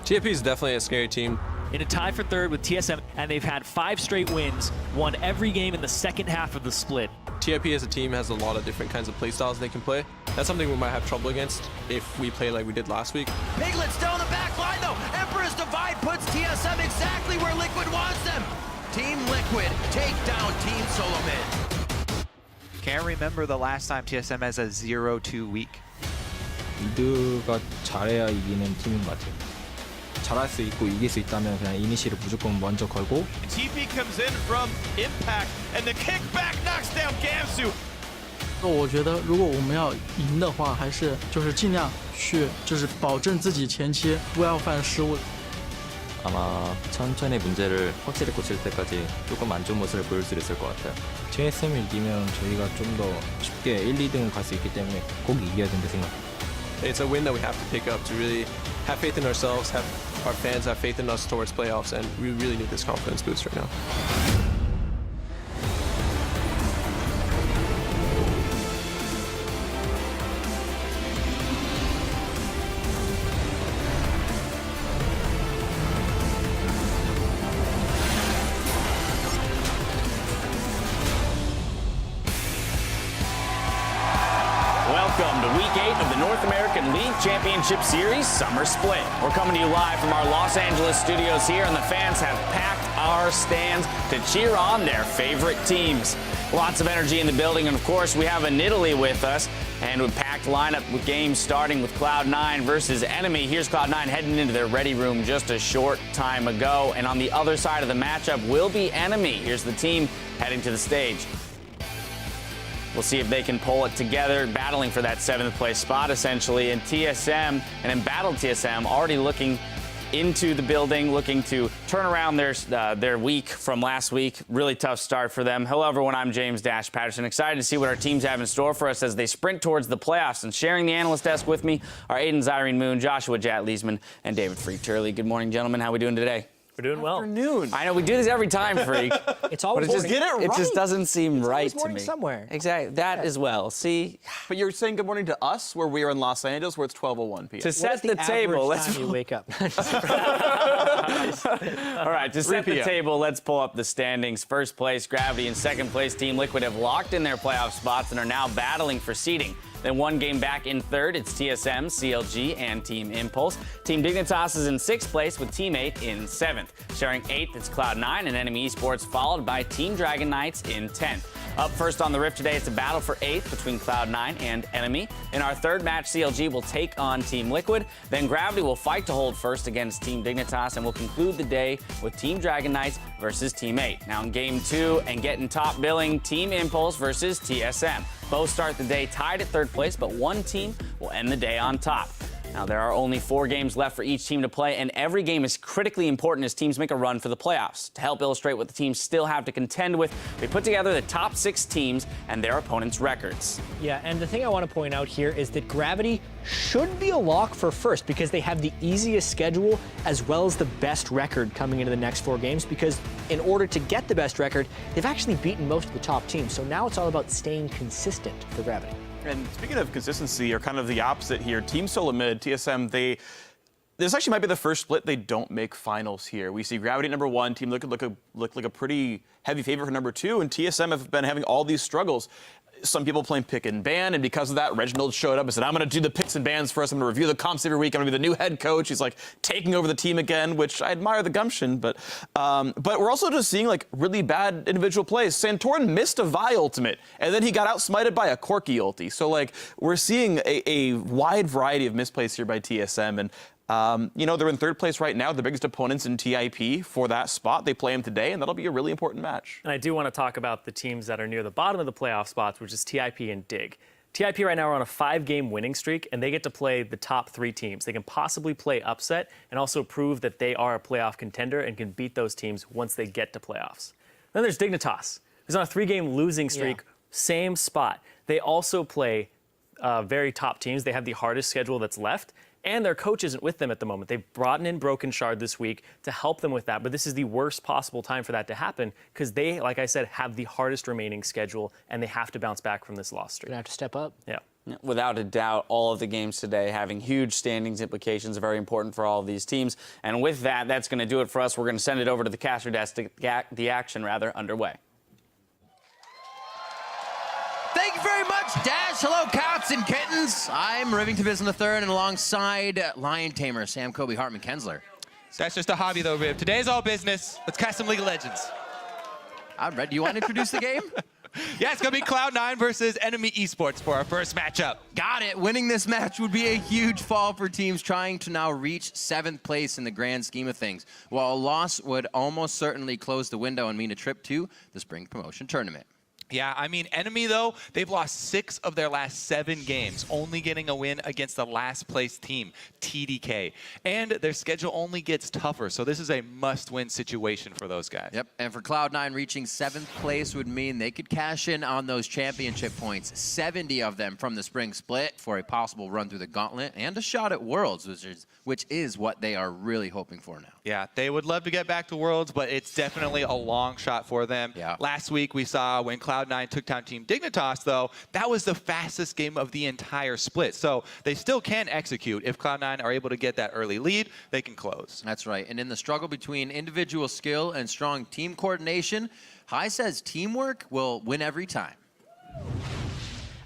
TIP is definitely a scary team. In a tie for third with TSM, and they've had 5 straight wins, won every game in the second half of the split. TIP as a team has a lot of different kinds of play styles they can play. That's something we might have trouble against if we play like we did last week. Piglets down the back line though. Emperor's Divide puts TSM exactly where Liquid wants them. Team Liquid take down Team Solo Mid. Can't remember the last time TSM has a 0-2 week. 미드가 잘해야 이기는 팀인 것 같아요. 잘할 수 있고 이길 수 있다면 그냥 이니시를 무조건 먼저 걸고. TP comes in from impact and the kickback knocks down Gamsu. 我觉得如果我们要赢的话，还是就是尽量去就是保证自己前期不要犯失误。 아마 천천히 문제를 확실히 고칠 때까지 조금 안 좋은 모습을 보일 수 있을 것 같아요. TSM을 이기면 저희가 좀 더 쉽게 1, 2등을 갈 수 있기 때문에 꼭 이겨야 된다 생각합니다. It's a win that we have to pick up to really have faith in ourselves, have our fans have faith in us towards playoffs, and we really need this confidence boost right now. Welcome to Week 8 of the North American League Championship Series Summer Split. We're coming to you live from our Los Angeles studios here, and the fans have packed our stands to cheer on their favorite teams. Lots of energy in the building, and of course, we have an Italy with us, and a packed lineup with games starting with Cloud9 versus NME. Here's Cloud9 heading into their ready room just a short time ago, and on the other side of the matchup will be NME. Here's the team heading to the stage. We'll see if they can pull it together, battling for that 7th place spot, essentially. And TSM, and embattled TSM, already looking into the building, looking to turn around their week from last week. Really tough start for them. Hello, everyone. I'm James Dash Patterson. Excited to see what our teams have in store for us as they sprint towards the playoffs. And sharing the analyst desk with me are Aiden Zyrene Moon, Joshua Jat Leesman, and David Freak Turley. Good morning, gentlemen. How are we doing today? We're doing well. Afternoon. I know we do this every time, Freak. It's always but it just doesn't seem right to me. somewhere. Exactly. That as well. See? But you're saying good morning to us, where we are in Los Angeles, where it's 12:01 p.m. To set the table, let's you wake up. All right, to set the table, let's pull up the standings. First place, Gravity, and second place, Team Liquid have locked in their playoff spots and are now battling for seeding. Then one game back in third, it's TSM, CLG, and Team Impulse. Team Dignitas is in 6th place with Team 8 in 7th. Sharing 8th, it's Cloud9 and NME Esports, followed by Team Dragon Knights in 10th. Up first on the Rift today, it's a battle for 8th between Cloud9 and NME. In our third match, CLG will take on Team Liquid. Then Gravity will fight to hold first against Team Dignitas, and will conclude the day with Team Dragon Knights versus Team 8. Now in Game 2 and getting top billing, Team Impulse versus TSM. Both start the day tied at 3rd place, but one team will end the day on top. Now, there are only 4 games left for each team to play, and every game is critically important as teams make a run for the playoffs. To help illustrate what the teams still have to contend with, we put together the top 6 teams and their opponents' records. Yeah, and the thing I want to point out here is that Gravity should be a lock for first because they have the easiest schedule as well as the best record coming into the next 4 games, because in order to get the best record, they've actually beaten most of the top teams. So now it's all about staying consistent for Gravity. And speaking of consistency, or kind of the opposite here, Team Solo Mid, TSM, this actually might be the first split they don't make finals here. We see Gravity at #1, Team Liquid look like a pretty heavy favorite for #2, and TSM have been having all these struggles. Some people playing pick and ban, and because of that, Reginald showed up and said, I'm going to do the picks and bans for us. I'm going to review the comps every week. I'm going to be the new head coach. He's like taking over the team again, which I admire the gumption. But we're also just seeing like really bad individual plays. Santorin missed a Vi ultimate, and then he got outsmited by a Corki ulti. So like we're seeing a wide variety of misplays here by TSM. And they're in 3rd place right now. The biggest opponents in TIP for that spot. They play them today, and that'll be a really important match. And I do want to talk about the teams that are near the bottom of the playoff spots, which is TIP and Dig. TIP right now are on a 5-game winning streak, and they get to play the top 3 teams. They can possibly play upset and also prove that they are a playoff contender and can beat those teams once they get to playoffs. Then there's Dignitas, who's on a 3-game losing streak, same spot. They also play very top teams. They have the hardest schedule that's left. And their coach isn't with them at the moment. They've brought in Broken Shard this week to help them with that. But this is the worst possible time for that to happen because they, like I said, have the hardest remaining schedule, and they have to bounce back from this loss streak. Gonna have to step up. Yeah. Without a doubt, all of the games today having huge standings implications, very important for all of these teams. And with that, that's going to do it for us. We're going to send it over to the caster desk to get the action underway. Thank you very much, Dash. Hello, cats and kittens. I'm Rivington Biz in the third, and alongside Lion Tamer, Sam Kobe, Hartman Kensler. That's just a hobby, though, Riv. Today's all business. Let's cast some League of Legends. I'm ready. Do you want to introduce the game? Yeah, it's going to be Cloud9 versus NME Esports for our first matchup. Got it. Winning this match would be a huge fall for teams trying to now reach 7th place in the grand scheme of things, while a loss would almost certainly close the window and mean a trip to the spring promotion tournament. Yeah, I mean, NME, though, they've lost 6 of their last 7 games, only getting a win against the last place team, TDK. And their schedule only gets tougher, so this is a must-win situation for those guys. Yep, and for Cloud9, reaching 7th place would mean they could cash in on those championship points, 70 of them from the spring split for a possible run through the gauntlet and a shot at Worlds, which is what they are really hoping for now. Yeah, they would love to get back to Worlds, but it's definitely a long shot for them. Yeah. Last week, we saw when Cloud9 took down Team Dignitas, though, that was the fastest game of the entire split. So they still can execute. If Cloud9 are able to get that early lead, they can close. That's right. And in the struggle between individual skill and strong team coordination, Hai says teamwork will win every time.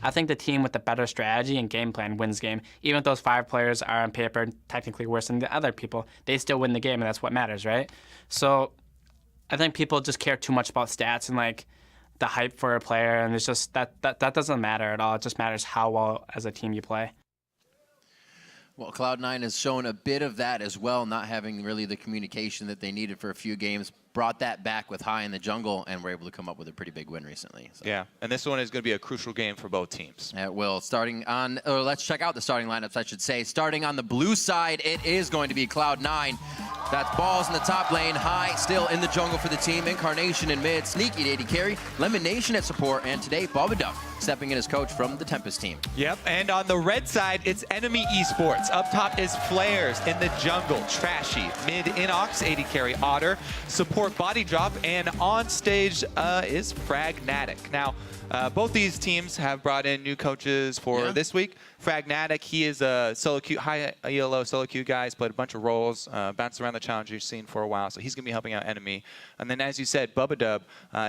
I think the team with the better strategy and game plan wins game. Even if those 5 players are on paper technically worse than the other people, they still win the game, and that's what matters, right? So I think people just care too much about stats and like the hype for a player, and it's just that doesn't matter at all. It just matters how well as a team you play. Well, Cloud9 has shown a bit of that as well, not having really the communication that they needed for a few games. Brought that back with Hai in the jungle, and were able to come up with a pretty big win recently. So. Yeah, and this one is going to be a crucial game for both teams. It will. Starting on, or let's check out the starting lineups, I should say. Starting on the blue side, it is going to be Cloud9. That's Balls in the top lane, Hai still in the jungle for the team, Incarnation in mid, Sneaky at AD carry, Lemonation at support, and today Bobaduk stepping in as coach from the Tempest team. Yep, and on the red side, it's NME Esports. Up top is Flares in the jungle, Trashy. Mid Inox, AD carry Otter, support Body Drop, and on stage is Fragnatic. Now, both these teams have brought in new coaches for this week. Fragnatic, he is a solo queue, high ELO solo queue guy. He's played a bunch of roles, bounced around the challenger scene for a while, so he's going to be helping out NME. And then, as you said, Bubadub,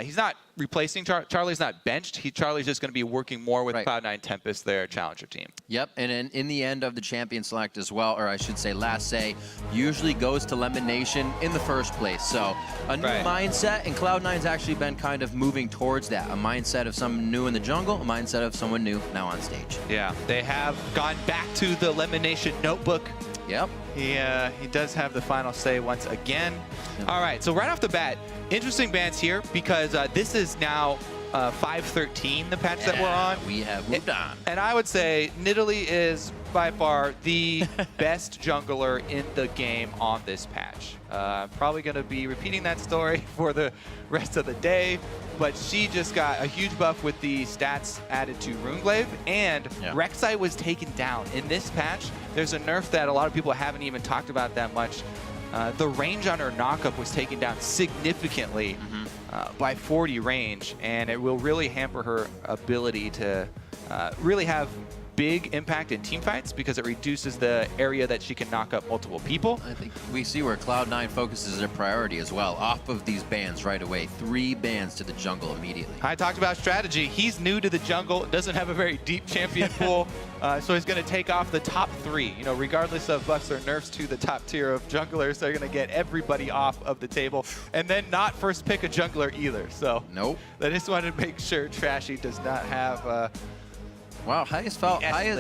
he's not replacing Charlie's not benched. Charlie's just going to be working more with Cloud9 Tempest, their challenger team. Yep, and in the end of the champion select as well, or I should say last say, usually goes to Lemonation in the first place. So a new mindset, and Cloud9's actually been kind of moving towards that. A mindset of someone new in the jungle, a mindset of someone new now on stage. Yeah, they have gone back to the Lemonation notebook. Yep. He does have the final say once again. All right, so right off the bat, interesting bans here because this is now 5.13, the patch that we're on. We have moved on. And I would say Nidalee is by far the best jungler in the game on this patch. Probably going to be repeating that story for the rest of the day, but she just got a huge buff with the stats added to Runeglaive, and Rek'Sai was taken down. In this patch, there's a nerf that a lot of people haven't even talked about that much. The range on her knockup was taken down significantly by 40 range, and it will really hamper her ability to really have big impact in team fights because it reduces the area that she can knock up multiple people. I think we see where Cloud9 focuses their priority as well, off of these bans right away. 3 bans to the jungle immediately. I talked about strategy. He's new to the jungle, doesn't have a very deep champion pool, so he's going to take off the top 3. You know, regardless of buffs or nerfs to the top tier of junglers, they're going to get everybody off of the table, and then not first pick a jungler either. So I just wanted to make sure Trashy does not have wow, Hayes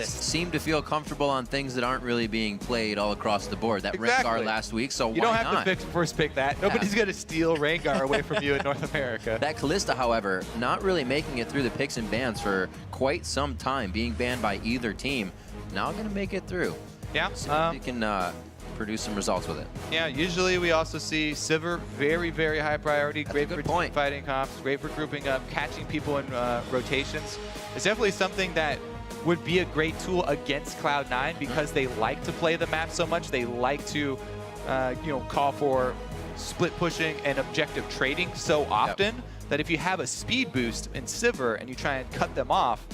seemed to feel comfortable on things that aren't really being played all across the board. That Rengar last week, so you why don't have to first pick that. Nobody's going to steal Rengar away from you in North America. That Kalista, however, not really making it through the picks and bans for quite some time, being banned by either team. Now going to make it through. Yeah. See if you can produce some results with it. Yeah, usually we also see Sivir, very, very high priority. That's great for team fighting comps, great for grouping up, catching people in rotations. It's definitely something that would be a great tool against Cloud9 because they like to play the map so much. They like to, call for split pushing and objective trading so often that if you have a speed boost in Sivir and you try and cut them off,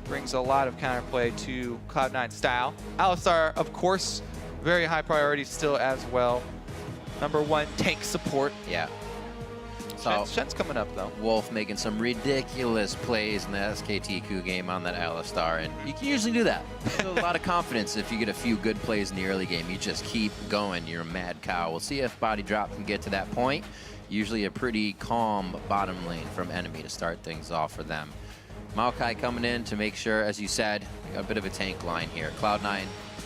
brings a lot of counterplay to Cloud9 style. Alistar, of course, very high priority still as well. Number 1, tank support. Yeah. So Shen's coming up, though. Wolf making some ridiculous plays in the SKTQ game on that Alistar, and you can usually do that. A lot of confidence if you get a few good plays in the early game. You just keep going. You're a mad cow. We'll see if Body Drop can get to that point. Usually a pretty calm bottom lane from NME to start things off for them. Maokai coming in to make sure, as you said, a bit of a tank line here. Cloud9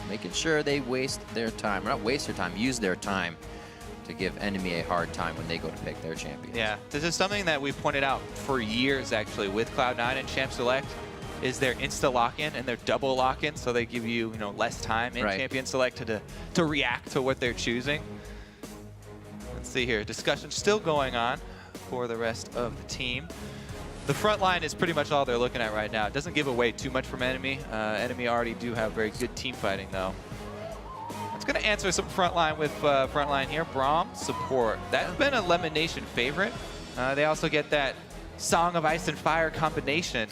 making sure they waste their time, or not waste their time, use their time to give NME a hard time when they go to pick their champions. Yeah, this is something that we've pointed out for years, actually, with Cloud9 and Champ Select, is their insta lock-in and their double lock-in, so they give you, less time in Champion Select to react to what they're choosing. Let's see here, discussion still going on for the rest of the team. The front line is pretty much all they're looking at right now. It doesn't give away too much from NME. NME already do have very good team fighting, though. It's going to answer some frontline with frontline here. Braum, support. That's been a Lemonation favorite. They also get that Song of Ice and Fire combination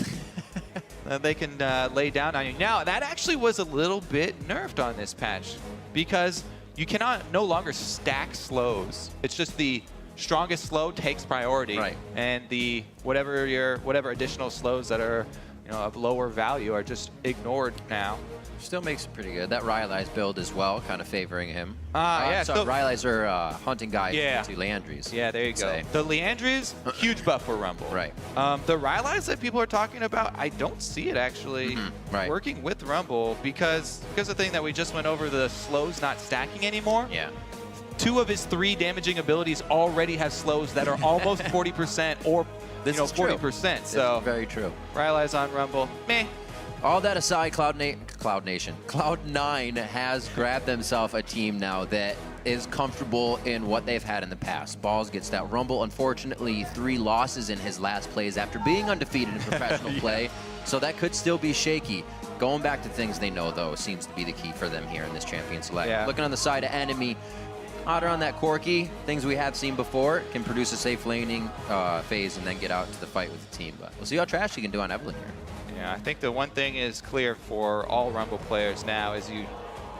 that they can lay down on you. Now, that actually was a little bit nerfed on this patch because you cannot no longer stack slows. It's just the strongest slow takes priority, and the whatever additional slows that are of lower value are just ignored now. Still makes it pretty good. That Rylai's build as well, kind of favoring him. Yeah. So Rylai's are hunting guy to Leandry's. Yeah, there you go. The Leandry's, huge buff for Rumble. Right. The Rylai's that people are talking about, I don't see it actually working with Rumble because the thing that we just went over, the slows not stacking anymore. Yeah. 2 of his 3 damaging abilities already have slows that are almost 40% or 40%. So this is very true. Rylai's on Rumble. Meh. All that aside, Cloud9 has grabbed themselves a team now that is comfortable in what they've had in the past. Balls gets that Rumble. Unfortunately, 3 losses in his last plays after being undefeated in professional play, so that could still be shaky. Going back to things they know, though, seems to be the key for them here in this Champion Select. Looking on the side of NME, Otter on that Corki, things we have seen before, can produce a safe laning phase and then get out to the fight with the team. But we'll see how trash he can do on Evelynn here. Yeah, I think the one thing is clear for all Rumble players now is you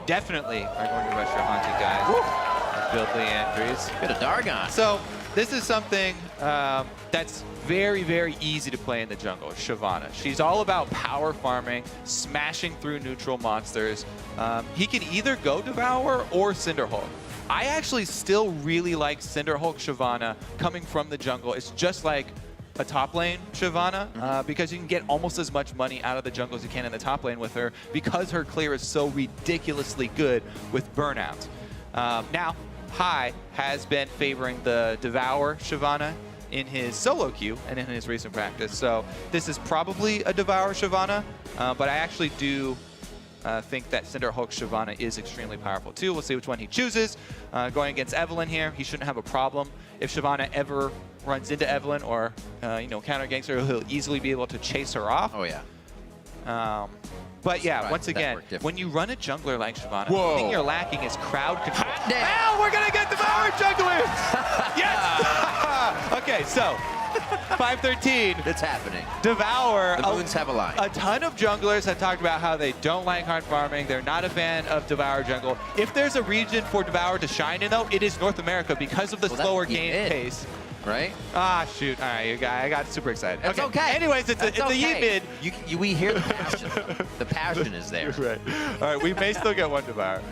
definitely are going to rush your haunted guys and build Leandry's. Bit of Dargon. So this is something that's very, very easy to play in the jungle, Shyvana. She's all about power farming, smashing through neutral monsters. He can either go Devour or Cinderhulk. I actually still really like Cinderhulk Shyvana coming from the jungle. It's just like a top lane Shyvana because you can get almost as much money out of the jungle as you can in the top lane with her because her clear is so ridiculously good with burnout. Now, Hai has been favoring the Devour Shyvana in his solo queue and in his recent practice. So this is probably a Devour Shyvana, but I actually do think that Cinderhulk Shyvana is extremely powerful too. We'll see which one he chooses. Going against Evelynn here, he shouldn't have a problem. If Shyvana ever runs into Evelynn or counter ganks her, he'll easily be able to chase her off. Oh yeah. But yeah, once again, when you run a jungler like Shyvana, the thing you're lacking is crowd control. Oh, we're gonna get Devoured Jungler! Yes! Okay, so 513. It's happening. Devour. The moons have a line. A ton of junglers have talked about how they don't like hard farming. They're not a fan of Devour jungle. If there's a region for Devour to shine in, though, it is North America because of the slower game pace. Right? Ah, shoot. All right, I got super excited. It's okay. Anyways, it's a Yi mid. We hear the passion. The passion is there. Right. All right, we may still get one Devour.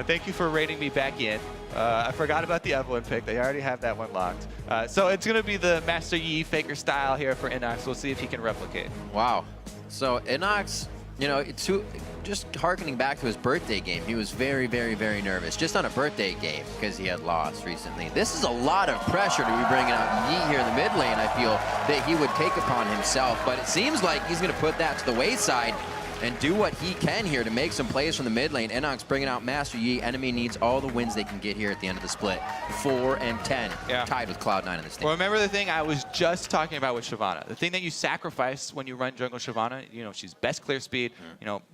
Thank you for rating me back in. I forgot about the Evelynn pick. They already have that one locked. So it's going to be the Master Yi Faker style here for Inox. We'll see if he can replicate. Wow. So Inox, just harkening back to his birthday game, he was very, very, very nervous. Just on a birthday game because he had lost recently. This is a lot of pressure to be bringing out Yi here in the mid lane, I feel, that he would take upon himself. But it seems like he's going to put that to the wayside and do what he can here to make some plays from the mid lane. Inox bringing out Master Yi. NME needs all the wins they can get here at the end of the split. 4 and 10, tied with Cloud9 in this team. Well, remember the thing I was just talking about with Shyvana. The thing that you sacrifice when you run jungle Shyvana, she's best clear speed,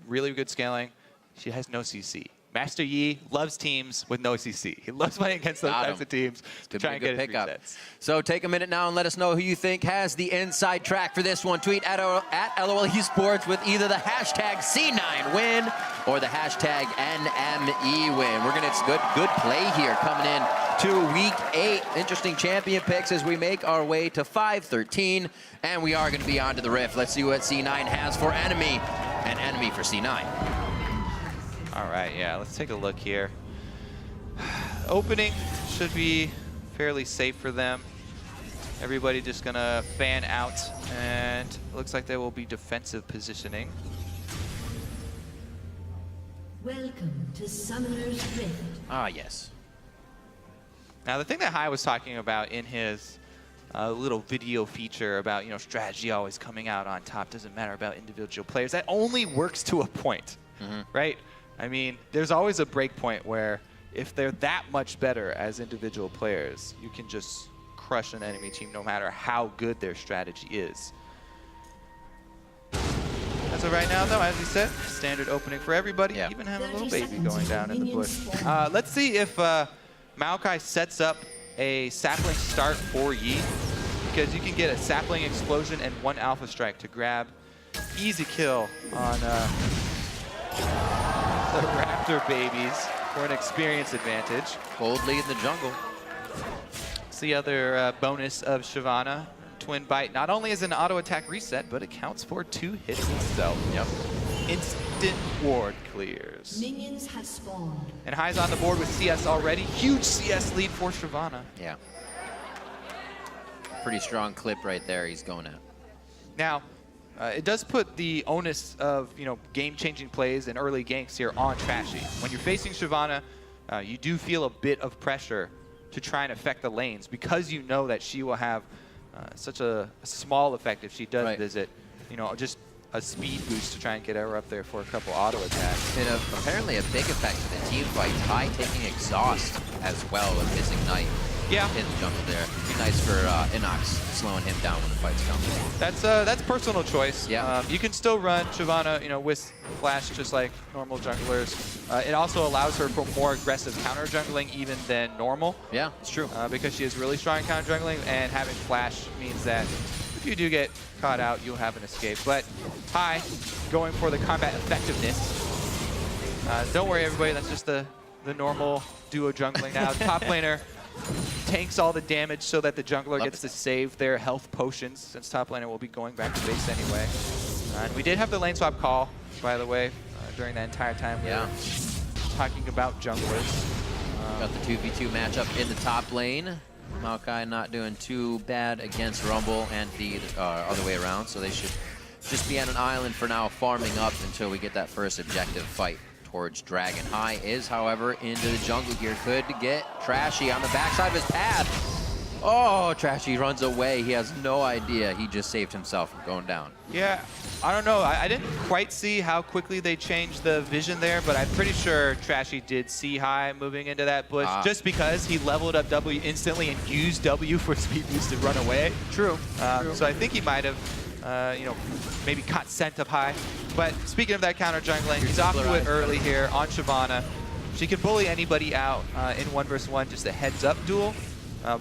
really good scaling. She has no CC. Master Yi loves teams with no CC. He loves playing against those types of teams to try and get his resets. So take a minute now and let us know who you think has the inside track for this one. Tweet at LOL Esports with either the hashtag C9win or the hashtag NME win. We're gonna good play here coming in to week 8. Interesting champion picks as we make our way to 5-13, and we are gonna be on to the Rift. Let's see what C9 has for NME and NME for C9. All right, yeah, let's take a look here. Opening should be fairly safe for them. Everybody just gonna fan out, and it looks like there will be defensive positioning. Welcome to Summoner's Rift. Ah, yes. Now, the thing that Hai was talking about in his little video feature about, you know, strategy always coming out on top, doesn't matter about individual players, that only works to a point, right? I mean, there's always a break point where if they're that much better as individual players, you can just crush an enemy team no matter how good their strategy is. As of right now, though, as we said, standard opening for everybody, even have a little baby going down in the bush. Let's see if Maokai sets up a sapling start for Yi, because you can get a sapling explosion and 1 alpha strike to grab easy kill on the Raptor babies for an experience advantage. Cold lead in the jungle. It's the other bonus of Shyvana. Twin Bite not only is an auto attack reset, but it counts for 2 hits itself. Yep. Instant ward clears. Minions have spawned. And Hai's on the board with CS already. Huge CS lead for Shyvana. Yeah. Pretty strong clip right there he's going at. Now, it does put the onus of, you know, game-changing plays and early ganks here on Trashy. When you're facing Shyvana, you do feel a bit of pressure to try and affect the lanes because you know that she will have such a small effect if she does visit, you know, just a speed boost to try and get her up there for a couple auto attacks. And apparently a big effect to the team fight. Hai taking exhaust as well with his ignite. Yeah. In the jungle there. Be nice for Inox slowing him down when the fights come. That's personal choice. Yeah. You can still run Shyvana, you know, with flash just like normal junglers. It also allows her for more aggressive counter jungling even than normal. Yeah, it's true. Because she is really strong in counter jungling, and having flash means that if you do get caught out, you'll have an escape. But Hai going for the combat effectiveness. Don't worry, everybody. That's just the normal duo jungling now. Top laner tanks all the damage so that the jungler gets to save their health potions, since top laner will be going back to base anyway. And we did have the lane swap call, by the way, during that entire time we were talking about junglers. Got the 2v2 matchup in the top lane. Maokai not doing too bad against Rumble and the other way around, so they should just be on an island for now, farming up until we get that first objective fight towards Dragon. Hai is, however, into the jungle here. Could get Trashy on the backside of his path. Oh, Trashy runs away. He has no idea. He just saved himself from going down. Yeah, I don't know. I didn't quite see how quickly they changed the vision there, but I'm pretty sure Trashy did see Hai moving into that bush just because he leveled up W instantly and used W for speed boost to run away. True. So I think he might have, you know, maybe caught scent of Hai. But speaking of that counter jungling, he's off to it early here on Shyvana. She can bully anybody out in 1v1, just a heads-up duel.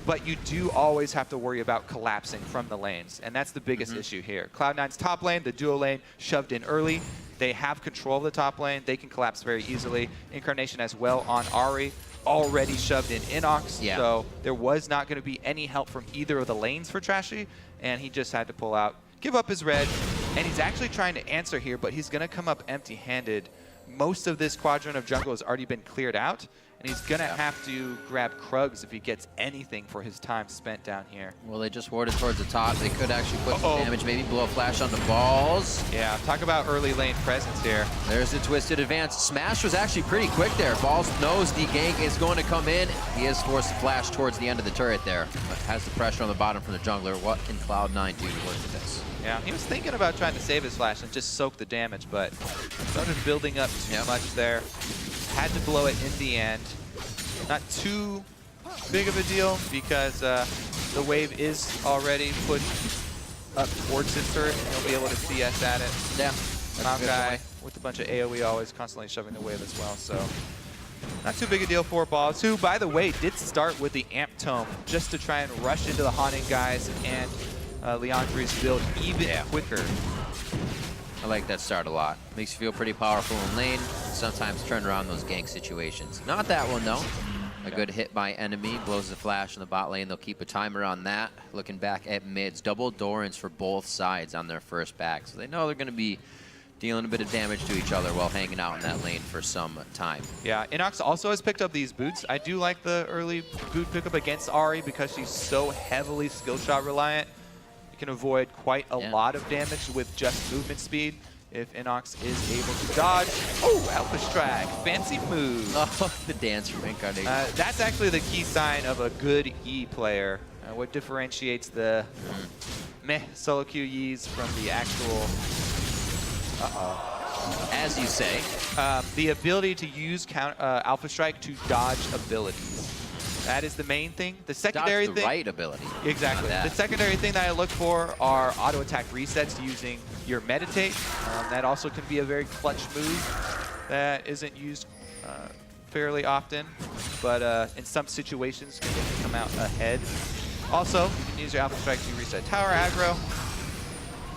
But you do always have to worry about collapsing from the lanes, and that's the biggest issue here. Cloud9's top lane, the duo lane, shoved in early. They have control of the top lane. They can collapse very easily. Incarnation as well on Ahri, already shoved in Inox, so there was not going to be any help from either of the lanes for Trashy, and he just had to pull out, give up his red, and he's actually trying to answer here, but he's going to come up empty-handed. Most of this quadrant of jungle has already been cleared out, and he's going to have to grab Krugs if he gets anything for his time spent down here. Well, they just warded towards the top. They could actually put some damage, maybe blow a flash on the balls. Yeah, talk about early lane presence here. There's the twisted advance. Smash was actually pretty quick there. Balls knows the gank is going to come in. He is forced to flash towards the end of the turret there, but has the pressure on the bottom from the jungler. What can Cloud9 do to work with this? Yeah, he was thinking about trying to save his flash and just soak the damage, but started building up too much there. Had to blow it in the end. Not too big of a deal because the wave is already pushed up towards his turret, and he'll be able to CS at it. Yeah. Maokai with a bunch of AoE always constantly shoving the wave as well, so Not too big a deal for Balls, who, by the way, did start with the Amp Tome just to try and rush into the Haunting guys and Leandre's build even quicker. I like that start a lot. Makes you feel pretty powerful in lane. Sometimes turn around those gank situations. Not that one, though. A good hit by NME. Blows the flash in the bot lane. They'll keep a timer on that. Looking back at mids. Double Dorans for both sides on their first back. So they know they're going to be dealing a bit of damage to each other while hanging out in that lane for some time. Yeah, Inox also has picked up these boots. I do like the early boot pickup against Ahri because she's so heavily skill shot reliant. You can avoid quite a lot of damage with just movement speed if Inox is able to dodge. Oh, Alpha Strike, fancy move. Oh, the dance from Incarnation. That's actually the key sign of a good Yi player. What differentiates the meh solo queue Yis from the actual as you say, the ability to use Alpha Strike to dodge abilities. That is the main thing. The secondary dodge the right ability. Exactly. The secondary thing that I look for are auto attack resets using your meditate. That also can be a very clutch move that isn't used fairly often, but in some situations can come out ahead. Also, you can use your Alpha Strike to reset tower aggro.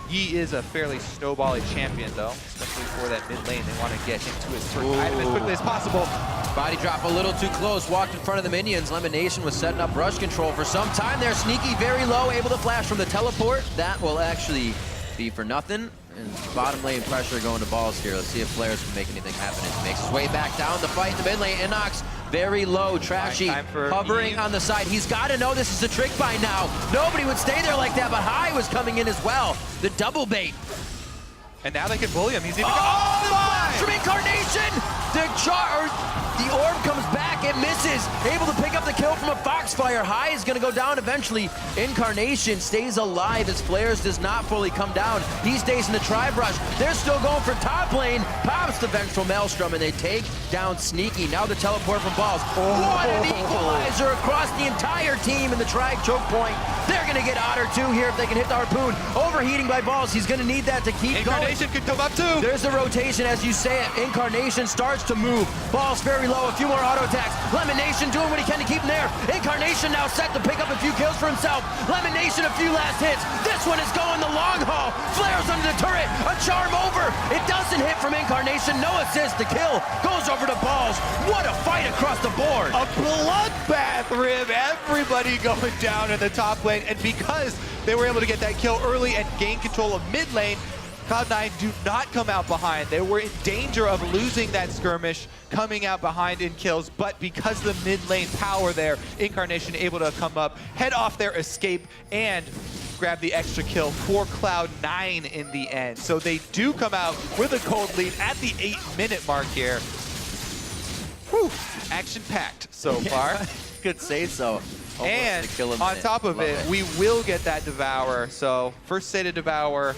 Yi is a fairly snowbally champion, though, especially for that mid lane. They want to get him to his first item as quickly as possible. Body drop a little too close, walked in front of the minions. Lemonation was setting up rush control for some time there. Sneaky, very low, able to flash from the teleport. That will actually be for nothing. And bottom lane pressure going to Balls here. Let's see if players can make anything happen. It makes his way back down the fight in the mid lane. Inox, very low, Trashy, hovering on the side. He's got to know this is a trick by now. Nobody would stay there like that, but High was coming in as well. The double bait. And now they can bully him. He's even the flash from Incarnation! The orb comes back, it misses. Able to pick up the kill from a Foxfire. High is going to go down eventually. Incarnation stays alive as Flares does not fully come down. He stays in the Tribe Rush. They're still going for top lane. Pops the Vengeful Maelstrom, and they take down Sneaky. Now the teleport from Balls. What an equalizer across the entire team in the Tribe choke point. They're going to get Otter too here if they can hit the Harpoon. Overheating by Balls. He's going to need that to keep Incarnation going. could come up too. There's the rotation as you say it. Incarnation starts to move. Balls very low, a few more auto attacks. Lemonation doing what he can to keep him there. Incarnation now set to pick up a few kills for himself. Lemonation a few last hits. This one is going the long haul. Flares under the turret. A charm over. It doesn't hit from Incarnation. No assist. The kill goes over to Balls. What a fight across the board. A bloodbath, Rib. Everybody going down in the top lane. And because they were able to get that kill early and gain control of mid lane, Cloud9 do not come out behind. They were in danger of losing that skirmish, coming out behind in kills, but because of the mid lane power there, Incarnation able to come up, head off their escape, and grab the extra kill for Cloud9 in the end. So they do come out with a gold lead at the 8-minute mark here. Whew, action-packed so far. Could say so. And on top of it, we will get that Devour. So first stated Devour.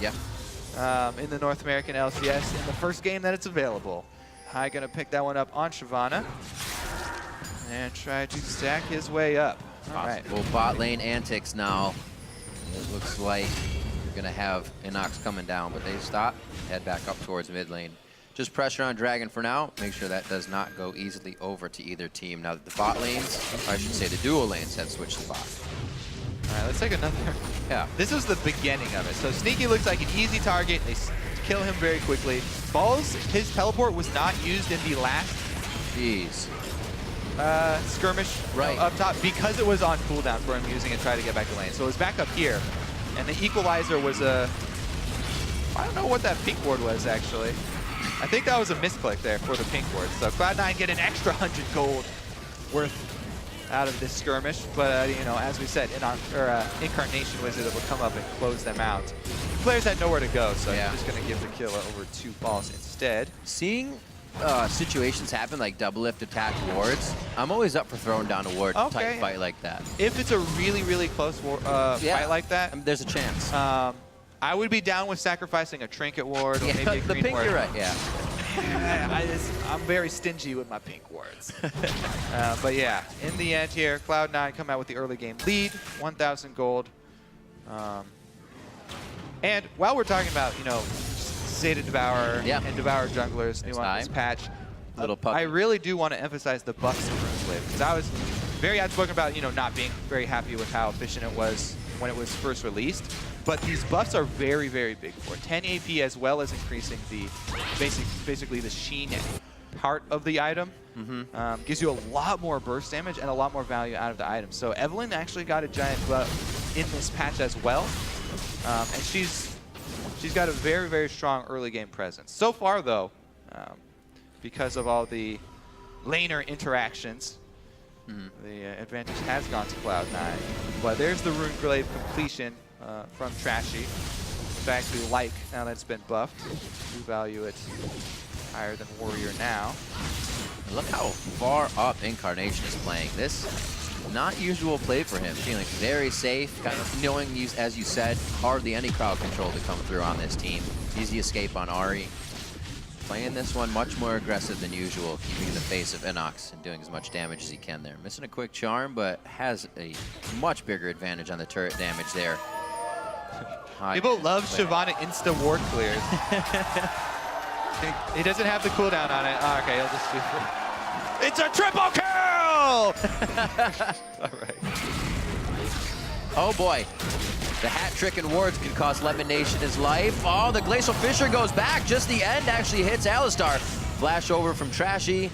In the North American LCS in the first game that it's available. High gonna pick that one up on Shyvana and try to stack his way up. All right. Well, bot lane antics now. It looks like we're gonna have Inox coming down, but they stop, head back up towards mid lane. Just pressure on Dragon for now. Make sure that does not go easily over to either team. Now that the bot lanes, or I should say the dual lanes, have switched to bot. All right, let's take another. Yeah. This is the beginning of it. So Sneaky looks like an easy target. They kill him very quickly. Balls, his teleport was not used in the last skirmish up top because it was on cooldown for him using it to try to get back to lane. So it was back up here. And the equalizer was a... I don't know what that pink ward was, actually. I think that was a misclick there for the pink ward. So Cloud9 get an extra 100 gold worth out of this skirmish, but you know, as we said, Incarnation was able to come up and close them out. Players had nowhere to go, so I'm just going to give the kill over to Balls instead. Seeing situations happen like double lift attack wards, I'm always up for throwing down a ward type fight like that. If it's a really, really close fight like that, I mean, there's a chance. I would be down with sacrificing a trinket ward or maybe a green the pink, ward. you're right, I'm very stingy with my pink wards. But yeah, in the end here, Cloud9 come out with the early game lead, 1,000 gold. And while we're talking about, you know, Zeta Devour and Devour junglers new on this patch, Little puppy. I really do want to emphasize the buffs in RuneSlave, because I was very outspoken about, not being very happy with how efficient it was when it was first released. But these buffs are very, very big for it. 10 AP as well as increasing the basically the sheen part of the item. Gives you a lot more burst damage and a lot more value out of the item. So Evelyn actually got a giant buff in this patch as well. And she's got a very, very strong early game presence. So far though, because of all the laner interactions, the advantage has gone to Cloud9. But there's the Runeglaive completion from Trashy, which I actually like now that it's been buffed. Do value it higher than Warrior now. And look how far up Incarnation is playing. This not usual play for him. Feeling very safe, kind of knowing, as you said, hardly any crowd control to come through on this team. Easy escape on Ahri. Playing this one much more aggressive than usual, keeping in the face of Inox and doing as much damage as he can there. Missing a quick charm, but has a much bigger advantage on the turret damage there. People love Shyvana insta ward clears. He doesn't have the cooldown on it. Oh, okay, he'll just do it. It's a triple kill! All right. Oh boy. The hat trick and wards can cost Lemon Nation his life. Oh, the Glacial Fissure goes back. Just the end actually hits Alistar. Flash over from Trashy.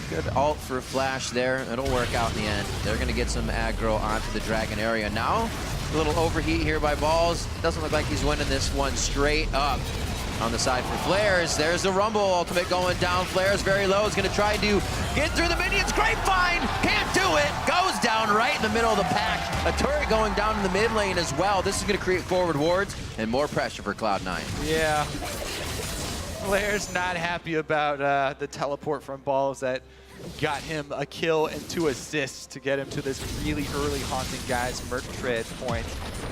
Good ult for Flash there. It'll work out in the end. They're going to get some aggro onto the Dragon area now. A little overheat here by Balls. Doesn't look like he's winning this one straight up. On the side for Flares, there's the Rumble ultimate going down. Flares very low, is going to try to get through the minions. Grapevine, can't do it. Goes down right in the middle of the pack. A turret going down in the mid lane as well. This is going to create forward wards and more pressure for Cloud9. Yeah. Flares not happy about the teleport from Balls that got him a kill and 2 assists to get him to this really early haunting guys Merc Tread point.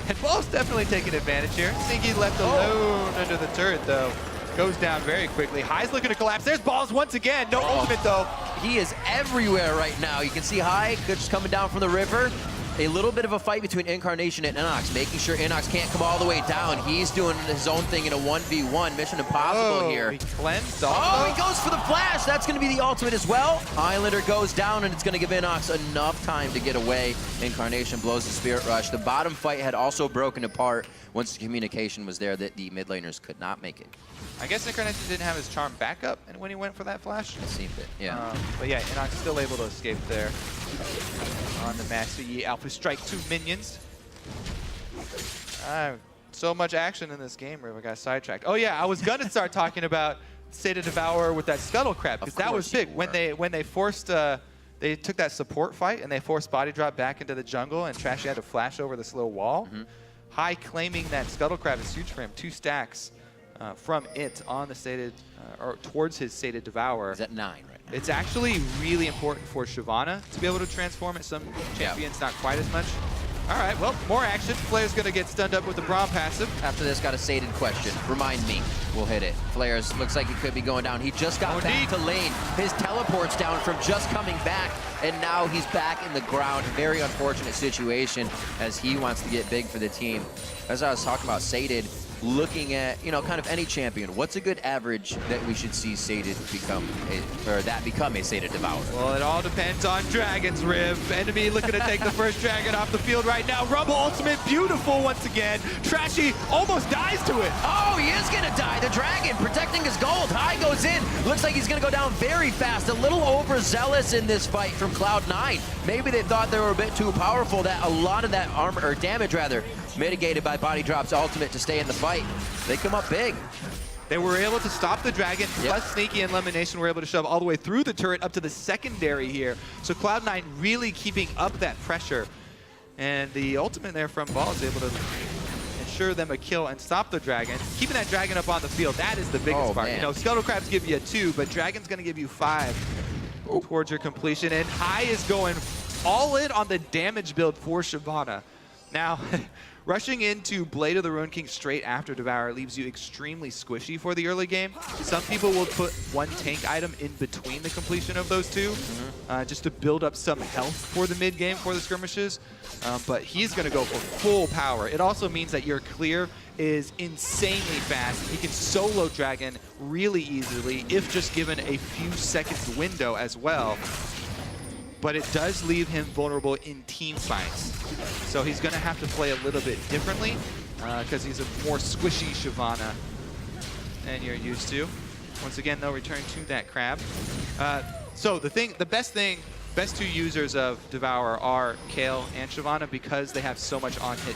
And Balls definitely taking advantage here. Sneaky left alone under the turret though. Goes down very quickly. High's looking to collapse. There's Balls once again. No ultimate though. He is everywhere right now. You can see High just coming down from the river. A little bit of a fight between Incarnation and Inox, making sure Inox can't come all the way down. He's doing his own thing in a 1v1. Mission impossible here. He cleansed off. Oh, he goes for the flash. That's going to be the ultimate as well. Islander goes down, and it's going to give Inox enough time to get away. Incarnation blows the Spirit Rush. The bottom fight had also broken apart once the communication was there that the mid laners could not make it. I guess Incarnation didn't have his charm backup and when he went for that flash. It seemed it, yeah. But yeah, Inox still able to escape there. On the Master Yi Alpha Strike 2 minions. So much action in this game, Riv. I got sidetracked. Oh yeah, I was gonna start talking about State of Devourer with that Scuttle Crab, because that was big. When they forced they took that support fight and they forced Body Drop back into the jungle and Trashy had to flash over this little wall. High claiming that Scuttle Crab is huge for him. 2 stacks from it on the Sated, or towards his Sated Devourer. He's at 9 right now. It's actually really important for Shyvana to be able to transform it. Some champions not quite as much. All right, well, more action. Flair's going to get stunned up with the Braum passive. After this, got a Sated question. Remind me. We'll hit it. Flares looks like he could be going down. He just got back to lane. His teleport's down from just coming back, and now he's back in the ground. Very unfortunate situation as he wants to get big for the team. As I was talking about Sated, looking at, kind of any champion, what's a good average that we should see Sated become, become a Sated Devourer? Well, it all depends on Dragon's Riv. NME looking to take the first Dragon off the field right now. Rumble ultimate, beautiful once again. Trashy almost dies to it. Oh, he is going to die. The Dragon protecting his gold. High goes in. Looks like he's going to go down very fast. A little overzealous in this fight from Cloud9. Maybe they thought they were a bit too powerful. That a lot of that armor, or damage rather, mitigated by Body Drop's ultimate to stay in the fight. They come up big. They were able to stop the Dragon, plus Sneaky and Lemon Nation were able to shove all the way through the turret up to the secondary here. So Cloud9 really keeping up that pressure. And the ultimate there from Ball is able to ensure them a kill and stop the Dragon. Keeping that Dragon up on the field, that is the biggest part. Man. Scuttle Crabs give you a 2, but Dragon's going to give you 5 towards your completion. And High is going all in on the damage build for Shyvana. Now, rushing into Blade of the Ruin King straight after Devour leaves you extremely squishy for the early game. Some people will put one tank item in between the completion of those two, just to build up some health for the mid game, for the skirmishes. But he's going to go for full power. It also means that your clear is insanely fast. He can solo Dragon really easily if just given a few seconds window as well. But it does leave him vulnerable in team fights. So he's going to have to play a little bit differently because he's a more squishy Shyvana than you're used to. Once again, they'll return to that crab. So the best two users of Devour are Kayle and Shyvana because they have so much on-hit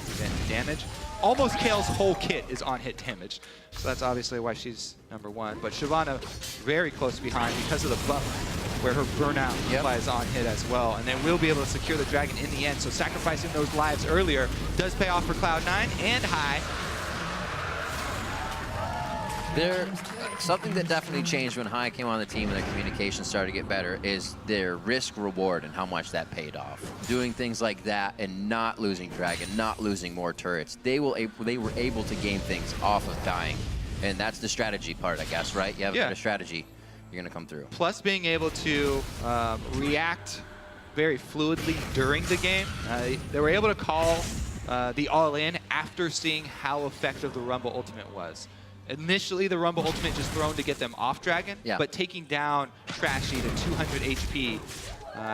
damage. Almost Kale's whole kit is on-hit damage. So that's obviously why she's #1. But Shyvana very close behind because of the buff where her burnout applies on hit as well. And then we'll be able to secure the Dragon in the end. So sacrificing those lives earlier does pay off for Cloud9 and High. Something that definitely changed when High came on the team and their communication started to get better is their risk reward and how much that paid off. Doing things like that and not losing Dragon, not losing more turrets, they were able to game things off of dying. And that's the strategy part, I guess, right? You have a bit of strategy, you're going to come through. Plus being able to react very fluidly during the game. They were able to call the all-in after seeing how effective the Rumble Ultimate was. Initially, the Rumble Ultimate just thrown to get them off Dragon, but taking down Trashy to 200 HP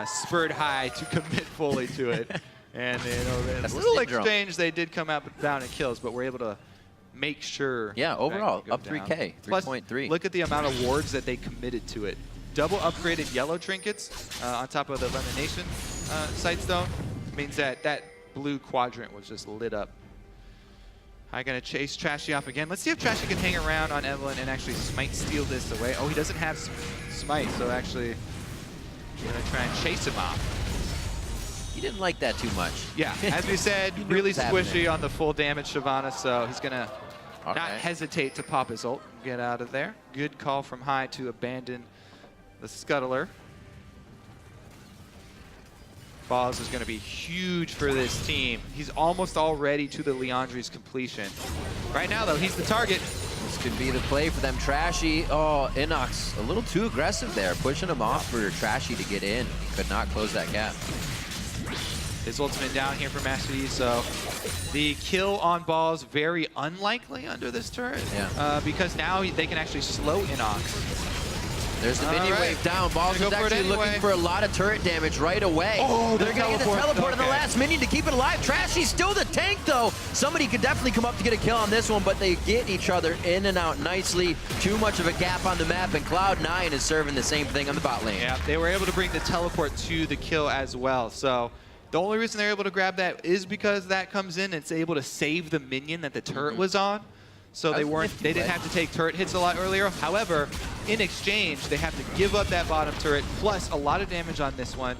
spurred High to commit fully to it. And in a little exchange, they did come out down in kills, but were able to make sure. Yeah, overall, up down. 3K, 3.3. Look at the amount of wards that they committed to it. Double upgraded yellow trinkets on top of the Elimination Sightstone means that that blue quadrant was just lit up. I'm going to chase Trashy off again. Let's see if Trashy can hang around on Evelynn and actually Smite steal this away. Oh, he doesn't have Smite, so actually going to try and chase him off. He didn't like that too much. Yeah, as we said, really squishy on the full damage Shyvana, so he's going to not hesitate to pop his ult and get out of there. Good call from High to abandon the Scuttler. Balls is going to be huge for this team. He's almost already to the Leandri's completion. Right now, though, he's the target. This could be the play for them. Trashy, oh, Inox a little too aggressive there, pushing him off for Trashy to get in. He could not close that gap. His ultimate down here for Master Yi, so the kill on Balls very unlikely under this turret because now they can actually slow Inox. There's the minion wave down. Balls is actually looking for a lot of turret damage right away. Oh, they're going to get the teleport in the last minion to keep it alive. Trashy's still the tank, though. Somebody could definitely come up to get a kill on this one, but they get each other in and out nicely. Too much of a gap on the map, and Cloud9 is serving the same thing on the bot lane. Yeah, they were able to bring the teleport to the kill as well. So the only reason they're able to grab that is because that comes in and it's able to save the minion that the turret was on. So they didn't have to take turret hits a lot earlier. However, in exchange, they have to give up that bottom turret, plus a lot of damage on this one.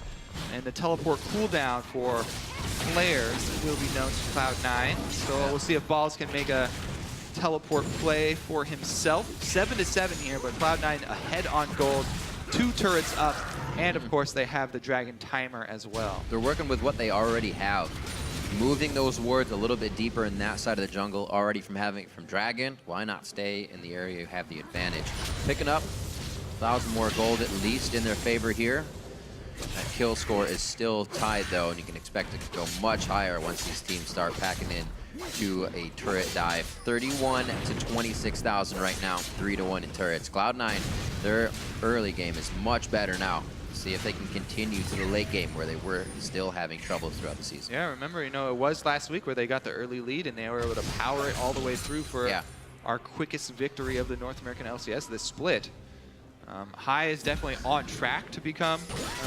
And the teleport cooldown for players will be known to Cloud9. So we'll see if Balls can make a teleport play for himself. 7-7 here, but Cloud9 ahead on gold. 2 turrets up, and of course they have the Dragon timer as well. They're working with what they already have. Moving those wards a little bit deeper in that side of the jungle already from Dragon, why not stay in the area you have the advantage? Picking up 1,000 more gold at least in their favor here. That kill score is still tied though, and you can expect it to go much higher once these teams start packing in to a turret dive. 31 to 26,000 right now, 3-1 in turrets. Cloud9, their early game is much better now. See if they can continue to the late game where they were still having trouble throughout the season. Yeah, remember, it was last week where they got the early lead and they were able to power it all the way through for our quickest victory of the North American LCS, this split. High is definitely on track to become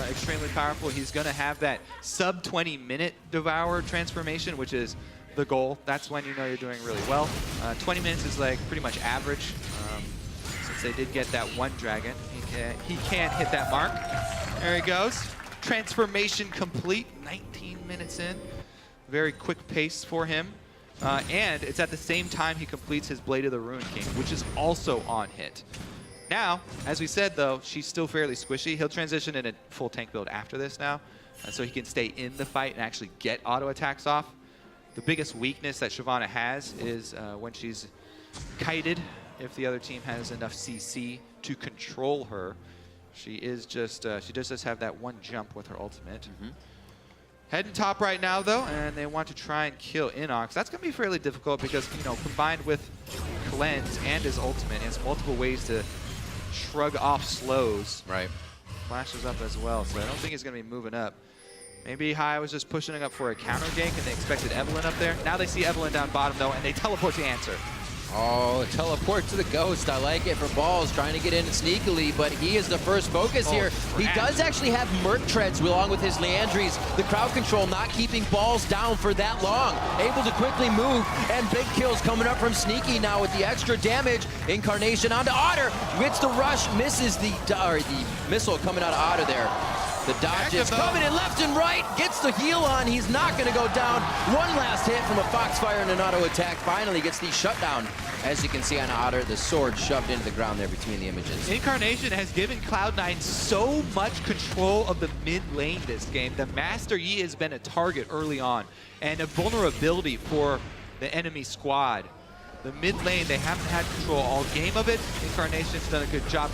extremely powerful. He's going to have that sub 20-minute Devour transformation, which is the goal. That's when you know you're doing really well. 20 minutes is like pretty much average. Since they did get that one Dragon, he can't hit that mark. There he goes. Transformation complete, 19 minutes in. Very quick pace for him. And it's at the same time he completes his Blade of the Ruin King, which is also on hit. Now, as we said though, she's still fairly squishy. He'll transition in a full tank build after this now, so he can stay in the fight and actually get auto attacks off. The biggest weakness that Shyvana has is when she's kited, if the other team has enough CC to control her. She is just, she just does have that one jump with her ultimate. Heading top right now, though, and they want to try and kill Inox. That's going to be fairly difficult because, you know, combined with Cleanse and his ultimate, he has multiple ways to shrug off slows. Right. Flashes up as well, so I don't think he's going to be moving up. Maybe Hai was just pushing up for a counter gank and they expected Evelynn up there. Now they see Evelynn down bottom, though, and they teleport to answer. Oh, teleport to the Ghost. I like it for Balls, trying to get in sneakily, but he is the first focus here. He does actually have Merc Treads along with his Leandries. The crowd control not keeping Balls down for that long. Able to quickly move, and big kills coming up from Sneaky now with the extra damage. Incarnation onto Otter. Gets the rush, misses the missile coming out of Otter there. The dodges coming in left and right, gets the heal on, he's not going to go down. One last hit from a Foxfire and an auto attack. Finally gets the shutdown. As you can see on Otter, the sword shoved into the ground there between the images. Incarnation has given Cloud9 so much control of the mid lane this game. The Master Yi has been a target early on, and a vulnerability for the enemy squad. The mid lane, they haven't had control all game of it. Incarnation's done a good job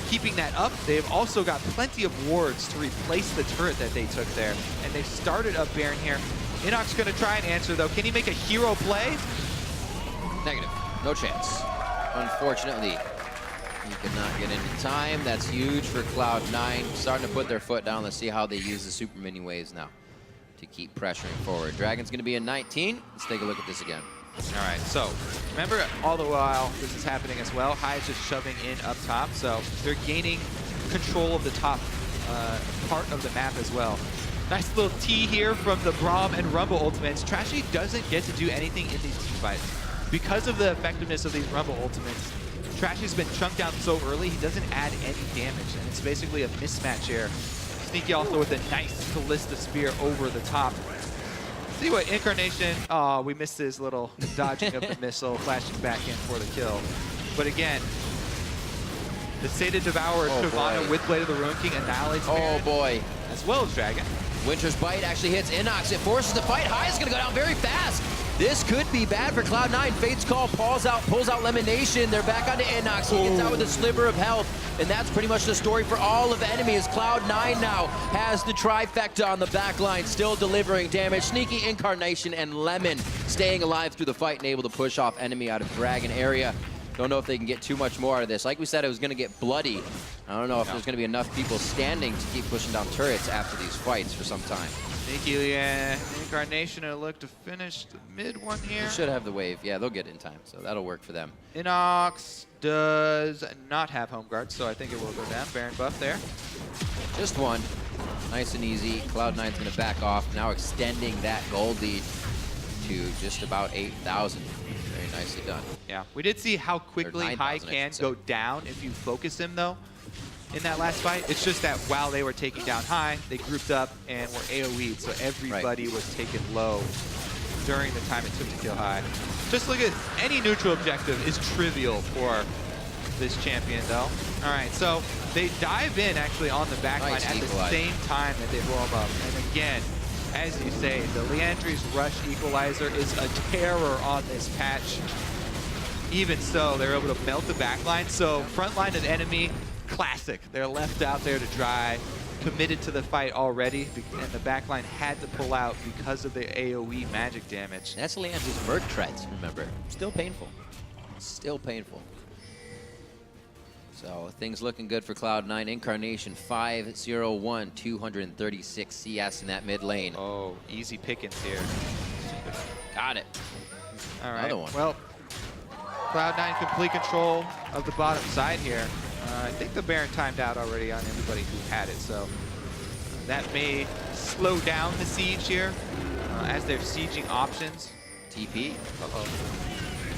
keeping that up. They've also got plenty of wards to replace the turret that they took there. And they've started up Baron here. Inox going to try and answer, though. Can he make a hero play? Negative. No chance. Unfortunately, he could not get into time. That's huge for Cloud9. Starting to put their foot down. Let's see how they use the super mini waves now to keep pressuring forward. Dragon's going to be in 19. Let's take a look at this again. All right, so remember all the while this is happening as well, Hai is just shoving in up top, so they're gaining control of the top part of the map as well. Nice little T here from the Braum and Rumble ultimates. Trashy doesn't get to do anything in these team fights. Because of the effectiveness of these Rumble ultimates, Trashy's been chunked down so early, he doesn't add any damage, and it's basically a mismatch here. Sneaky also with a nice Callista Spear over the top. See what Incarnation, oh, we missed his little dodging of the missile, flashing back in for the kill. But again, the Sated Devourer, Shyvana with Blade of the Ruin King annihilates Baron, boy. As well as Dragon. Winter's Bite actually hits Inox. It forces the fight. Hai is going to go down very fast. This could be bad for Cloud9. Fate's Call pulls out Lemonation. They're back onto Inox. He gets out with a sliver of health. And that's pretty much the story for all of the enemies. Cloud9 now has the trifecta on the back line, still delivering damage. Sneaky, Incarnation, and Lemon staying alive through the fight and able to push off enemy out of Dragon area. Don't know if they can get too much more out of this. Like we said, it was going to get bloody. I don't know if there's going to be enough people standing to keep pushing down turrets after these fights for some time. Sneaky, Incarnation will look to finish the mid one here. They should have the wave. Yeah, they'll get in time, so that'll work for them. Inox does not have home guard, so I think it will go down. Baron buff there. Just one. Nice and easy. Cloud9's going to back off, now extending that gold lead to just about 8,000. Very nicely done. Yeah, we did see how quickly Hai can go down if you focus him, though, in that last fight. It's just that while they were taking down Hai, they grouped up and were AoE'd, so everybody was taken low during the time it took to kill Hai. Just look at any neutral objective is trivial for this champion, though. All right, so they dive in actually on the back line at the same time that they blow him up. And again, as you say, the Leandry's Rush Equalizer is a terror on this patch. Even so, they're able to melt the backline. So front line of the enemy, classic. They're left out there to dry, committed to the fight already, and the backline had to pull out because of the AoE magic damage. That's Leandry's Merc Treads, remember. Still painful. Still painful. So things looking good for Cloud9. Incarnation 501, 236 CS in that mid lane. Oh, easy pickings here. Got it. All right. Another one. Well, Cloud9 complete control of the bottom side here. I think the Baron timed out already on everybody who had it, so that may slow down the siege here as they're sieging options. TP.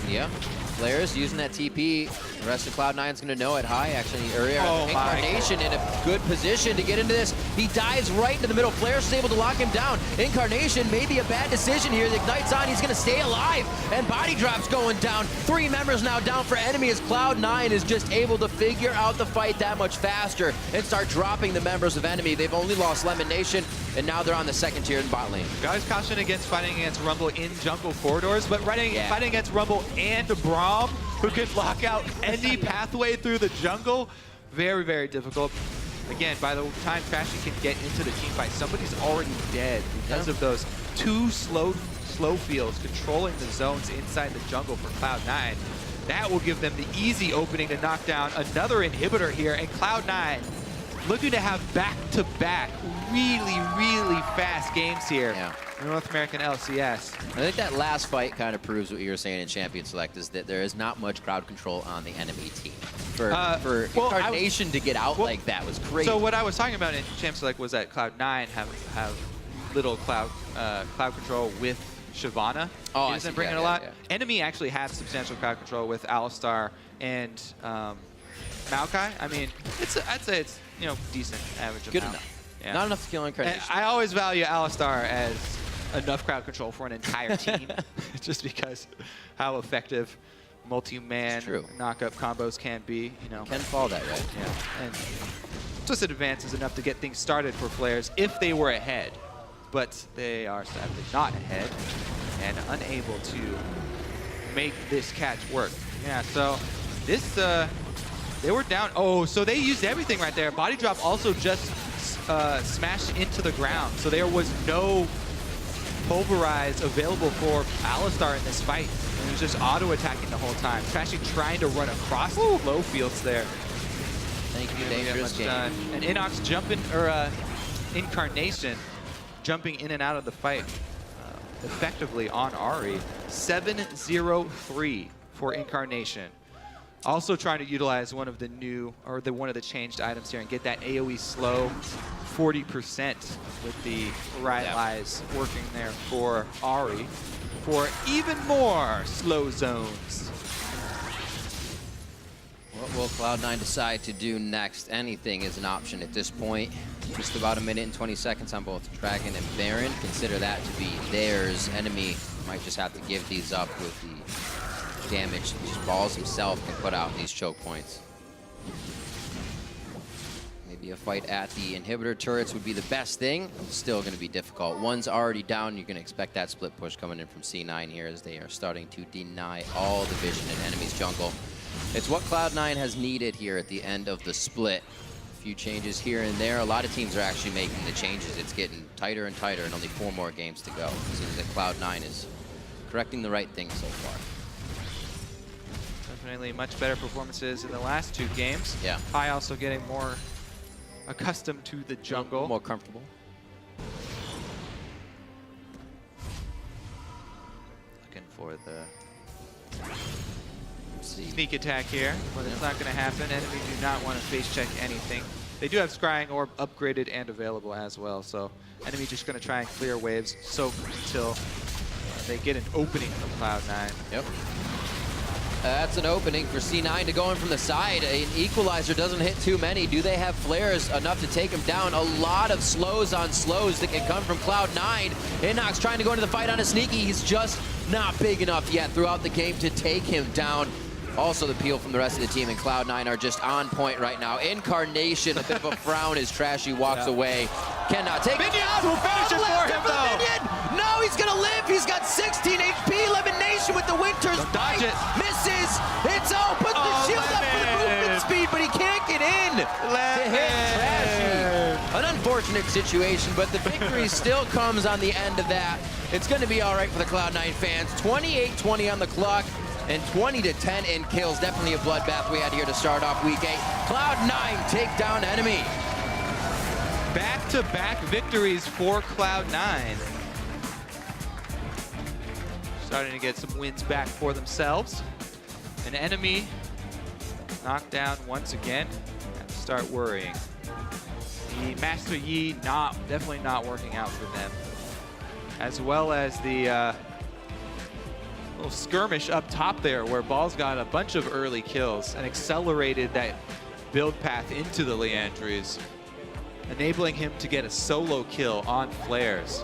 Yeah. Players using that TP. The rest of Cloud9's going to know it. Hai actually, Incarnation in a good position to get into this. He dives right into the middle. Players is able to lock him down. Incarnation, maybe a bad decision here. The Ignite's on. He's going to stay alive. And body drops going down. 3 members now down for enemy as Cloud9 is just able to figure out the fight that much faster and start dropping the members of enemy. They've only lost Lemonation. And now they're on the second tier in bot lane. Guys caution against fighting against Rumble in jungle corridors, but fighting against Rumble and Braum, who can lock out any pathway through the jungle, very, very difficult. Again, by the time Trashy can get into the team fight, somebody's already dead because of those two slow fields controlling the zones inside the jungle for Cloud9. That will give them the easy opening to knock down another inhibitor here, and Cloud9 looking to have back-to-back really, really fast games here in North American LCS. I think that last fight kind of proves what you were saying in Champion Select, is that there is not much crowd control on the NME team. For Incarnation to get out like that was crazy. So what I was talking about in Champion Select was that Cloud9 have little cloud control with Shyvana. Oh, he doesn't bring it a lot. NME actually has substantial crowd control with Alistar and Maokai. I mean, I'd say it's decent average. Good enough. Yeah. Not enough to kill Incarnation. And I always value Alistar as enough crowd control for an entire team, just because how effective multi-man knock-up combos can be. Can fall that way. Yeah. And just advances enough to get things started for players if they were ahead. But they are sadly not ahead and unable to make this catch work. Yeah, so this, they were down. Oh, so they used everything right there. Body drop also just smashed into the ground. So there was no pulverize available for Alistar in this fight. And he was just auto-attacking the whole time. Trashy trying to run across the low fields there. Thank you, dangerous game. And Inox jumping, or Incarnation jumping in and out of the fight effectively on Ahri. 7-0-3 for Incarnation. Also trying to utilize one of the new, or one of the changed items here and get that AoE slow 40% with the Rylai's working there for Ahri for even more slow zones. What will Cloud9 decide to do next? Anything is an option at this point. Just about a minute and 20 seconds on both Dragon and Baron. Consider that to be theirs. Enemy might just have to give these up with the damage just Balls himself can put out in these choke points. Maybe a fight at the inhibitor turrets would be the best thing. Still going to be difficult. One's already down. You're going to expect that split push coming in from C9 here as they are starting to deny all the vision in enemy's jungle. It's what Cloud9 has needed here at the end of the split. A few changes here and there. A lot of teams are actually making the changes. It's getting tighter and tighter, and only 4 more games to go. It seems that Cloud9 is correcting the right thing so far. Definitely much better performances in the last 2 games. Yeah. Pi also getting more accustomed to the jungle. More comfortable. Looking for the sneak attack here, but it's not going to happen. Enemy do not want to face check anything. They do have Scrying Orb upgraded and available as well, so enemy just going to try and clear waves, soak until they get an opening from Cloud9. Yep. That's an opening for C9 to go in from the side. An equalizer doesn't hit too many. Do they have flares enough to take him down? A lot of slows on slows that can come from Cloud9. Inox trying to go into the fight on a sneaky. He's just not big enough yet throughout the game to take him down. Also, the peel from the rest of the team and Cloud9 are just on point right now. Incarnation, a bit of a frown as Trashy walks away. Cannot take Minions it down. will finish it for him, though. Minion. No, he's gonna live. He's got 16 HP. Elimination with the Winter's dodge it. Misses. It's all. Puts the shield up for the movement speed, but he can't get in to hit Trashy. An unfortunate situation, but the victory still comes on the end of that. It's going to be all right for the Cloud9 fans. 28-20 on the clock. And 20-10 in kills. Definitely a bloodbath we had here to start off week 8. Cloud9 take down enemy. Back-to-back victories for Cloud9. Starting to get some wins back for themselves. An enemy knocked down once again. Have to start worrying. The Master Yi definitely not working out for them. As well as the little skirmish up top there where Ball's got a bunch of early kills and accelerated that build path into the Leandries, enabling him to get a solo kill on flares.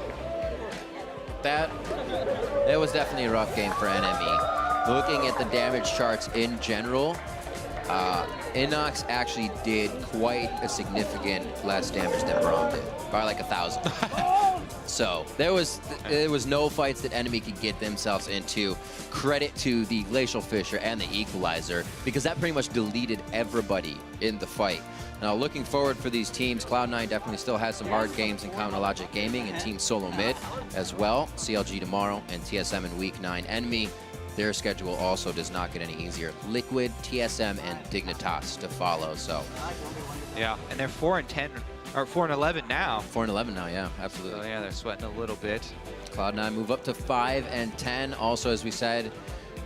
It was definitely a rough game for NME. Looking at the damage charts in general, Inox actually did quite a significant less damage than Braum did, by like 1,000. So there was no fights that NME could get themselves into. Credit to the Glacial Fisher and the Equalizer, because that pretty much deleted everybody in the fight. Now, looking forward for these teams, Cloud9 definitely still has some hard games in Common Logic Gaming and Team Solo Mid as well. CLG tomorrow and TSM in Week 9. NME, their schedule also does not get any easier. Liquid, TSM, and Dignitas to follow. So, yeah, and they're 4-10 or 4-11 now. 4-11 now, yeah, absolutely. So, yeah, they're sweating a little bit. Cloud9 move up to 5-10. Also, as we said,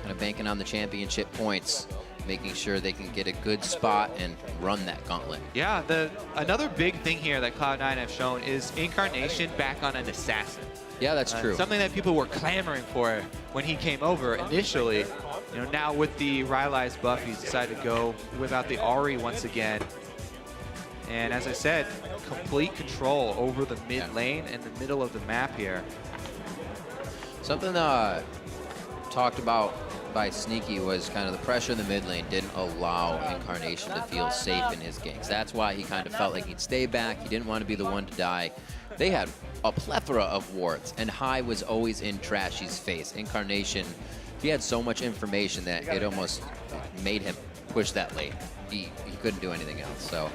kind of banking on the championship points, making sure they can get a good spot and run that gauntlet. Yeah, another big thing here that Cloud9 have shown is Incarnation back on an assassin. Yeah, that's true. Something that people were clamoring for when he came over initially. You know, now with the Rylai's buff, he's decided to go without the Ahri once again. And as I said, complete control over the mid lane and the middle of the map here. Something talked about by Sneaky was kind of the pressure in the mid lane didn't allow Incarnation to feel safe in his ganks. That's why he kind of felt like he'd stay back. He didn't want to be the one to die. They had a plethora of wards, and High was always in Trashy's face. Incarnation, he had so much information that it almost made him push that lane. He couldn't do anything else. So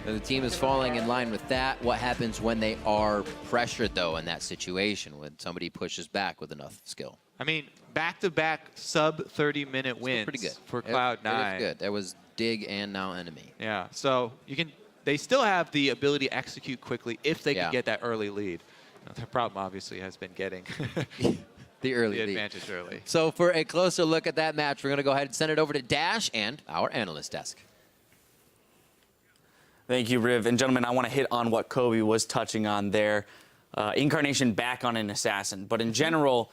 the team is falling in line with that. What happens when they are pressured, though, in that situation, when somebody pushes back with enough skill? I mean, back-to-back sub-30-minute wins pretty good for Cloud9. It was good. That was Dig and now NME. Yeah, so they still have the ability to execute quickly if they can get that early lead. The problem, obviously, has been getting the early advantage early. So for a closer look at that match, we're going to go ahead and send it over to Dash and our analyst desk. Thank you, Riv. And gentlemen, I want to hit on what Kobe was touching on there. Incarnation back on an assassin. But in general,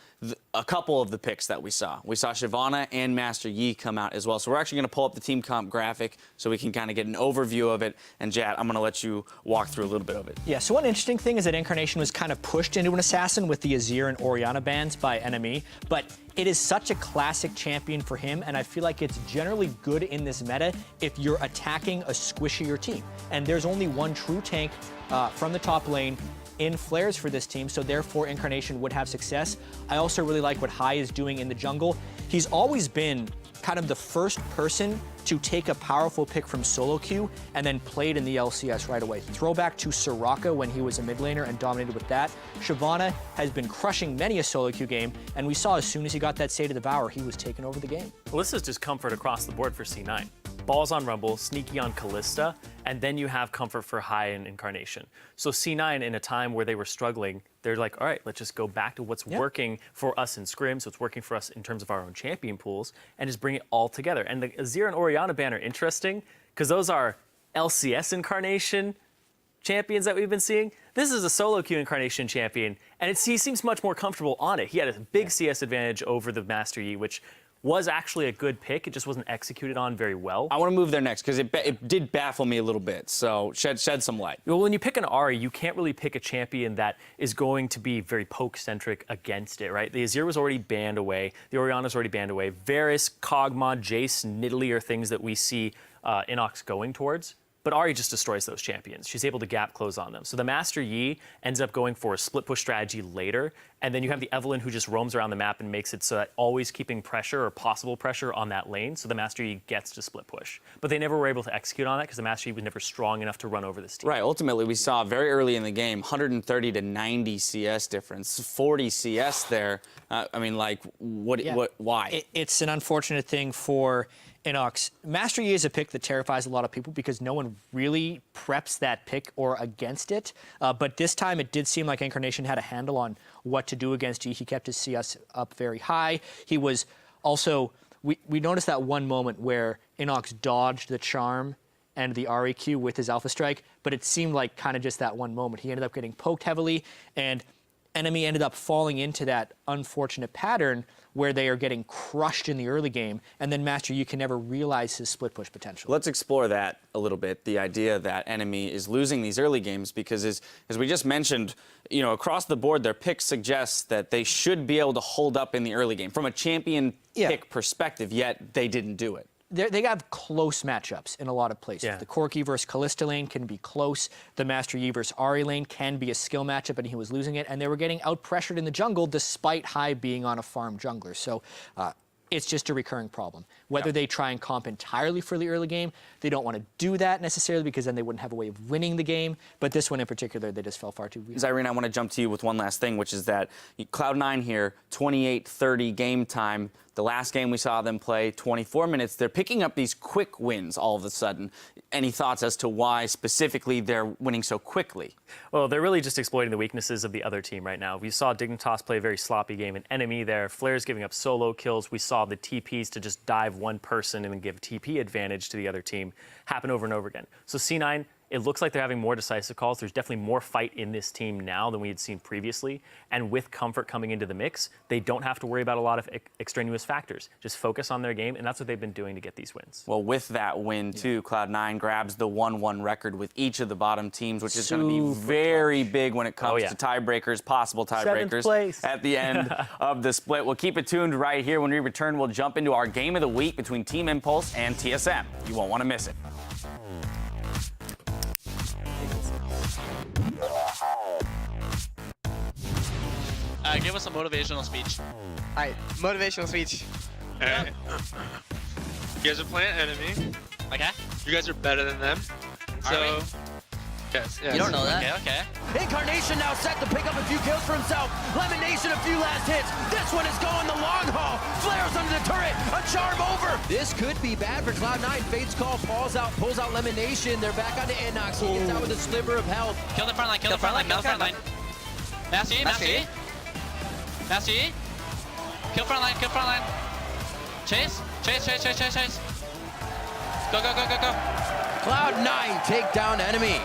a couple of the picks that we saw Shyvana and Master Yi come out as well. So we're actually going to pull up the team comp graphic so we can kind of get an overview of it. And Jad, I'm going to let you walk through a little bit of it. Yeah, so one interesting thing is that Incarnation was kind of pushed into an assassin with the Azir and Orianna bans by NME. But it is such a classic champion for him, and I feel like it's generally good in this meta if you're attacking a squishier team. And there's only one true tank from the top lane in flares for this team, so therefore Incarnation would have success. I also really like what High is doing in the jungle. He's always been kind of the first person to take a powerful pick from solo queue and then played in the LCS right away. Throwback to Soraka when he was a mid laner and dominated with that. Shyvana has been crushing many a solo queue game, and we saw as soon as he got that State of Devour, he was taking over the game. Well, this is just comfort across the board for C9. Balls on Rumble, Sneaky on Kalista, and then you have comfort for High and Incarnation. So C9, in a time where they were struggling, they're like, all right, let's just go back to what's working for us in scrims, what's working for us in terms of our own champion pools, and just bring it all together. And the Azir and Orianna ban are interesting because those are LCS Incarnation champions that we've been seeing. This is a solo queue Incarnation champion, and he seems much more comfortable on it. He had a big CS advantage over the Master Yi, which was actually a good pick. It just wasn't executed on very well. I want to move there next because it did baffle me a little bit. So shed some light. Well, when you pick an Ahri, you can't really pick a champion that is going to be very poke-centric against it, right? The Azir was already banned away. The Orianna's already banned away. Varus, Kog'Maw, Jace, Nidalee are things that we see Inox going towards. But Ahri just destroys those champions. She's able to gap close on them. So the Master Yi ends up going for a split push strategy later, and then you have the Evelynn who just roams around the map and makes it so that always keeping pressure or possible pressure on that lane, so the Master Yi gets to split push. But they never were able to execute on that because the Master Yi was never strong enough to run over this team. Right, ultimately we saw very early in the game, 130 to 90 CS difference, 40 CS there. I mean, like, why? It's an unfortunate thing for Inox. Master Yi is a pick that terrifies a lot of people because no one really preps that pick or against it. But this time it did seem like Incarnation had a handle on what to do against Yi. He kept his CS up very high. He was also, we noticed that one moment where Inox dodged the charm and the Ahri Q with his Alpha Strike, but it seemed like kind of just that one moment. He ended up getting poked heavily, and NME ended up falling into that unfortunate pattern where they are getting crushed in the early game, and then Master Yi can never realize his split push potential. Let's explore that a little bit, the idea that NME is losing these early games because, as we just mentioned, you know, across the board, their picks suggest that they should be able to hold up in the early game from a champion pick perspective, yet they didn't do it. they have close matchups in a lot of places. Yeah. The Corki versus Kalista lane can be close. The Master Yi versus Ahri lane can be a skill matchup, and he was losing it. And they were getting out-pressured in the jungle despite Hai being on a farm jungler. So it's just a recurring problem. Whether they try and comp entirely for the early game, they don't want to do that necessarily because then they wouldn't have a way of winning the game. But this one in particular, they just fell far too weak. Zyrene, I want to jump to you with one last thing, which is that Cloud9 here, 28-30 game time. The last game we saw them play 24 minutes. They're picking up these quick wins all of a sudden. Any thoughts as to why specifically they're winning so quickly? Well, they're really just exploiting the weaknesses of the other team right now. We saw Dignitas play a very sloppy game in NME there. Flair's giving up solo kills. We saw the TPs to just dive one person and then give TP advantage to the other team happen over and over again. So C9, it looks like they're having more decisive calls. There's definitely more fight in this team now than we had seen previously. And with Comfort coming into the mix, they don't have to worry about a lot of extraneous factors. Just focus on their game, and that's what they've been doing to get these wins. Well, with that win, too, Cloud9 grabs the 1-1 record with each of the bottom teams, which is going to be very big when it comes to tiebreakers, possible tiebreakers at the end of the split. We'll keep it tuned right here. When we return, we'll jump into our game of the week between Team Impulse and TSM. You won't want to miss it. Give us a motivational speech. Alright, motivational speech. Okay. You guys are playing NME. Okay. You guys are better than them. So, yes. You don't know that. Okay. Incarnation now set to pick up a few kills for himself. Lemonation a few last hits. This one is going the long haul. Flares under the turret. A charm over. This could be bad for Cloud9. Fate's call pulls out Lemonation. They're back onto Inox. He gets out with a sliver of health. Kill the front line. Kill the front line. Kill the front line. Master. Kill front line. Kill front line. Chase. Go. Cloud9 take down NME.